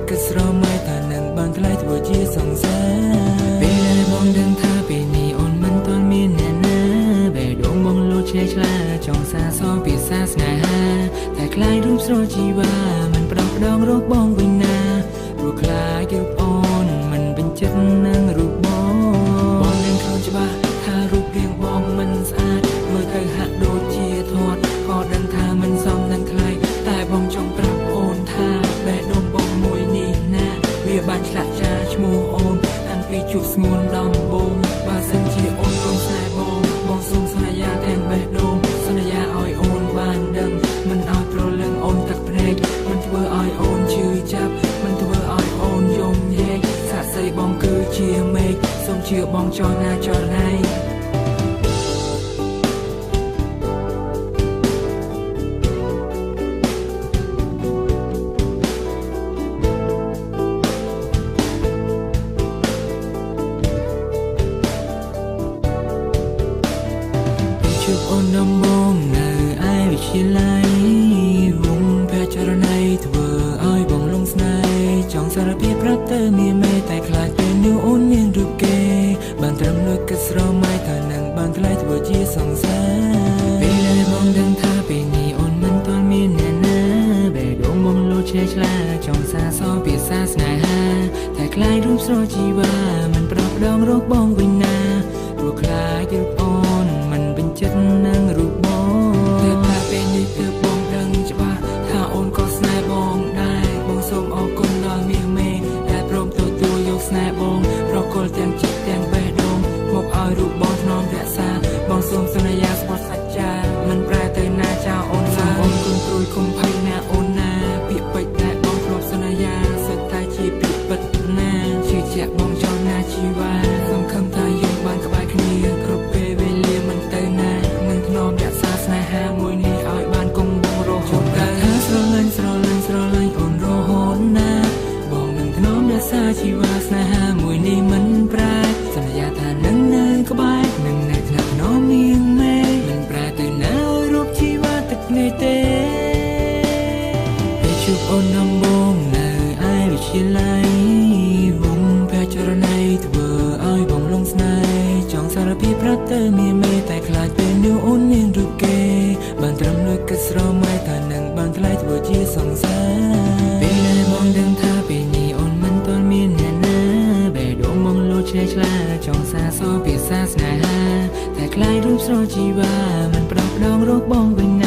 គិតស្រមៃថានឹងបានថ្លៃធ្វើជាសង្សារពេលដែលបងដឹងថាពេលនេះអូនមិនទាន់មានអ្នកណាបេះដូងបងលោតឆ្លាឆ្លាចង់សាសងពីសាស្នេហាតែខ្លាយរូបស្រជីវ៉ាមិនប្រងផ្ដងរកបងវិញណាព្រោះខ្លាចរូបអូនមិនពេញចិត្តនឹងរូបបងនឹងខ្លួនច្បាស់ថារូបរាងបងមិនស្អាតមើលទៅហាក់ដូចជាធាត់ក៏ដឹងថាមិនសមនឹងថ្លៃតែបងចង់ប្រាប់អូនថាបេះដូងបងមួយនេះណាវាបានឆ្លាក់ចាឈ្មោះអូនតាំងពីជួបស្ងួនដំបូងបើសិនជាអូនរួមស្នេហ៍បងសូមសន្យាទាំងបេះដូងសន្យាឲ្យអូនបានដឹងមិនឲ្យប្រលឹងអូនទឹកភ្នែកមិនធ្វើឲ្យអូនឈឺចាប់មិនធ្វើឲ្យអូនយំញែកសាក់សីបងគឺជាមេឃសូមជឿបងចរណាចរណៃជួបអូនដំបងនៅឯវិទ្យាល័យវងភ័ក្រចរណៃធ្វើឲ្យបងលងស្នេហ៍ចង់សារភាពប្រាប់ទៅមានមេតែខ្លាចពេលនោះអូនមានរូបគេបានត្រឹមលើគិតស្រមៃថានឹងបានថ្លៃធ្វើជាសង្សារពេលដែលបងដឹងថាពេលនេះអូនមិនទាន់មានអ្នកណាបេះដូងបងលោតឆ្លាឆ្លាចង់សាសងពីសាស្នេហាតែខ្លាចរូបស្រជីវ៉ាមិនប្រងផ្ដងរកបងវិញណាព្រោះខ្លាចរូបអូនមិនពេញចិត្តនឹងរូបបងតែពេលនេះទើបបងដឹងច្បាស់ថាអូនក៏ស្នេហ៍បងដែរបងសូមអរគុណដល់មាសមេដែលព្រមទទួលយកស្នេហ៍បងប្រកល់ទាំងចិត្តទាំងបេះដូងមកឲ្យរូបបងថ្នមរក្សាបងសូមសន្យាស្បត់សច្ចាមិនប្រែទៅណាចោលអូនឡើយបងគុំព្រួយគុំភ័យណាអូនណាពាក្យពេចន៍ដែលបងធ្លាប់សន្យាសុទ្ធតែជាពាក្យពិតណាជឿជាក់បងចង់ណាជីវ៉ាសង្ឃឹមថាយើងបានក្បែរគ្នាគ្រប់ពេលវេលាមិនទៅណានឹងធ្នមរក្សាស្នេហាមួយនេះឲ្យបានគង់វង្សរហូតដល់ថាស្រឡាញ់អូនរហូតណាបងនឹងធ្នមរក្សាជីវ៉ាស្នេហាមួយនេះមិនប្រែសន្យាថានឹងនៅក្បែរនឹងនៅថ្នាក់ធ្នមនាងមេមិនប្រែទៅណាឲ្យរូបជីវ៉ាទឹកភ្នែកទេពេលជួបអូនដំបងនៅឯវិទ្យាល័យវងភ័ក្រចរណៃធ្វើឲ្យបងលងស្នេហ៍ចង់សារភាពប្រាប់ទៅមានមេតែខ្លាចពេលនោះអូនមានរូបគេបានត្រឹមលើគិតស្រមៃថានឹងបានថ្លៃធ្វើជាសង្សារពេលដែលបងដឹងថាពេលនេះអូនមិនទាន់មានអ្នកណាបេះដូងបងលោតឆ្លាឆ្លាចង់សាសងពីសាស្នេហាតែខ្លាចរូបស្រជីវ៉ាមិនប្រងផ្ដងរកបងវិញ